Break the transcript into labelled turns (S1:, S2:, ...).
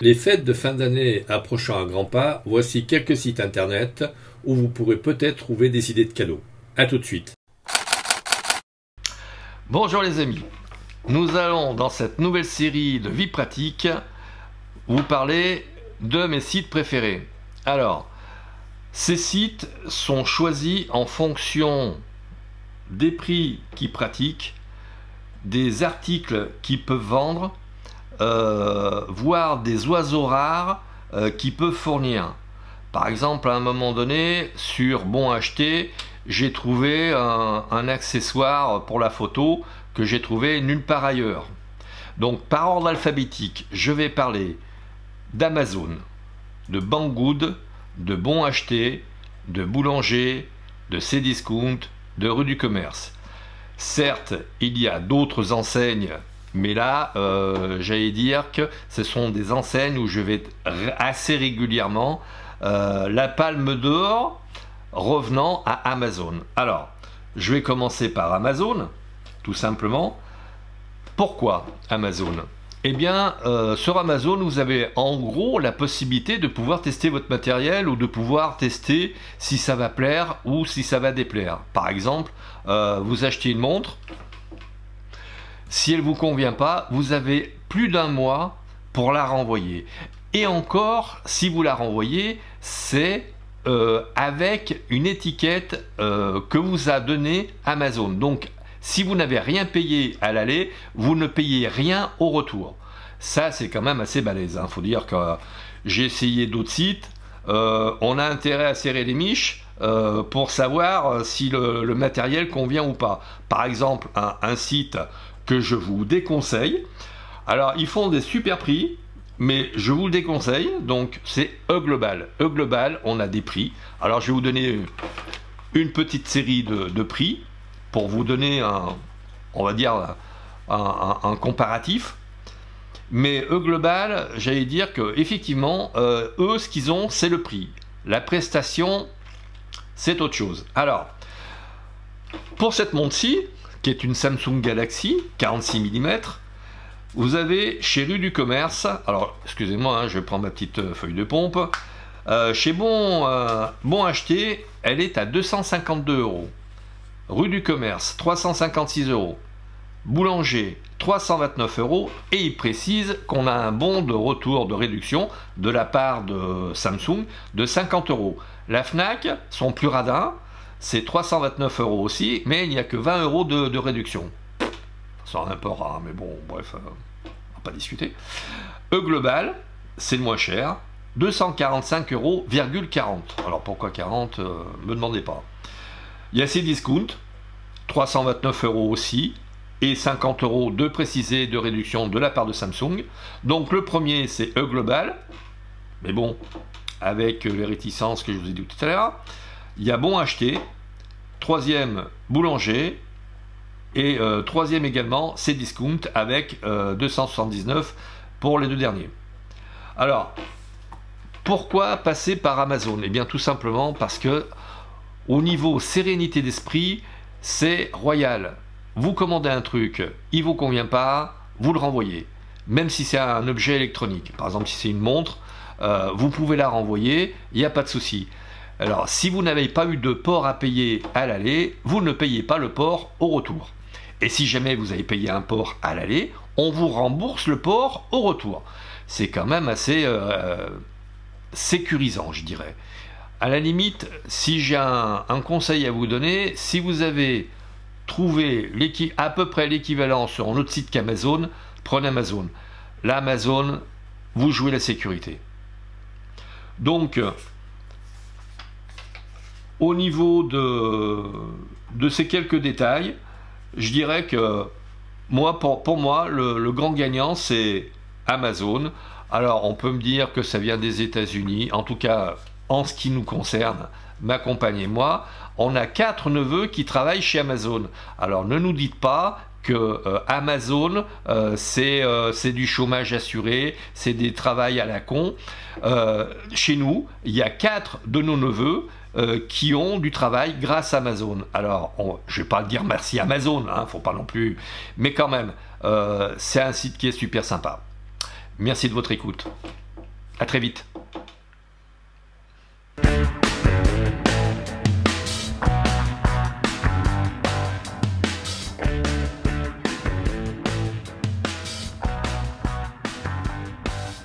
S1: Les fêtes de fin d'année approchant à grands pas, voici quelques sites internet où vous pourrez peut-être trouver des idées de cadeaux. A tout de suite.
S2: Bonjour les amis, nous allons dans cette nouvelle série de vie pratique vous parler de mes sites préférés. Alors, ces sites sont choisis en fonction des prix qu'ils pratiquent, des articles qu'ils peuvent vendre, voire des oiseaux rares qu'ils peuvent fournir. Par exemple, à un moment donné, sur Bon Acheter, j'ai trouvé un accessoire pour la photo que j'ai trouvé nulle part ailleurs. Donc, par ordre alphabétique, je vais parler d'Amazon, de Banggood, de Bon Acheter, de Boulanger, de Cdiscount, de Rue du Commerce. Certes, il y a d'autres enseignes, mais là, j'allais dire que ce sont des enseignes où je vais assez régulièrement. La palme d'or revenant à Amazon. Alors, je vais commencer par Amazon, tout simplement. Pourquoi Amazon? Eh bien, sur Amazon, vous avez en gros la possibilité de pouvoir tester votre matériel ou de pouvoir tester si ça va plaire ou si ça va déplaire. Par exemple, vous achetez une montre, si elle ne vous convient pas, vous avez plus d'un mois pour la renvoyer. Et encore, si vous la renvoyez, c'est avec une étiquette que vous a donnée Amazon. Donc, si vous n'avez rien payé à l'aller, vous ne payez rien au retour. Ça, c'est quand même assez balèze. Faut dire que j'ai essayé d'autres sites. On a intérêt à serrer les miches pour savoir si le matériel convient ou pas. Par exemple, un site que je vous déconseille. Alors, ils font des super prix, mais je vous le déconseille. Donc, c'est E-Global. E-Global, on a des prix. Alors, je vais vous donner une petite série de prix pour vous donner on va dire, un comparatif. Mais E-Global, j'allais dire que effectivement, eux, ce qu'ils ont, c'est le prix. La prestation, c'est autre chose. Alors, pour cette montre-ci, qui est une Samsung Galaxy 46 mm, vous avez chez Rue du Commerce, alors excusez-moi, je vais prendre ma petite feuille de pompe, chez Bon Acheter, elle est à 252 €. Rue du Commerce, 356 €. Boulanger, 329 € et il précise qu'on a un bon de retour de réduction de la part de Samsung de 50 €. La Fnac, son plus radin, c'est 329 € aussi, mais il n'y a que 20 € de réduction. C'est un peu rare, mais bon, bref, on va pas discuter. E-Global, c'est le moins cher, 245,40 €. Alors pourquoi 40, me demandez pas. Il y a Cdiscount, 329 € aussi, et 50 € de précisé de réduction de la part de Samsung. Donc le premier, c'est E-Global, mais bon, avec les réticences que je vous ai dit tout à l'heure. Il y a Bon Acheter, troisième Boulanger, et troisième également Cdiscount avec 279 pour les deux derniers. Alors, pourquoi passer par Amazon? Eh bien tout simplement parce que au niveau sérénité d'esprit, c'est royal. Vous commandez un truc, il vous convient pas, vous le renvoyez. Même si c'est un objet électronique. Par exemple, si c'est une montre, vous pouvez la renvoyer, il n'y a pas de souci. Alors, si vous n'avez pas eu de port à payer à l'aller, vous ne payez pas le port au retour. Et si jamais vous avez payé un port à l'aller, on vous rembourse le port au retour. C'est quand même assez sécurisant, je dirais. À la limite, si j'ai un conseil à vous donner, si vous avez trouvé à peu près l'équivalent sur un autre site qu'Amazon, prenez Amazon. Là, Amazon, vous jouez la sécurité. Donc, au niveau de ces quelques détails, je dirais que moi, pour moi, le grand gagnant, c'est Amazon. Alors, on peut me dire que ça vient des États-Unis. En tout cas, en ce qui nous concerne, ma compagne et moi, on a 4 neveux qui travaillent chez Amazon. Alors, ne nous dites pas que Amazon, c'est du chômage assuré, c'est des travails à la con. Chez nous, il y a 4 de nos neveux qui ont du travail grâce à Amazon. Alors, je ne vais pas dire merci Amazon, hein, faut pas non plus, mais quand même, c'est un site qui est super sympa. Merci de votre écoute. À très vite.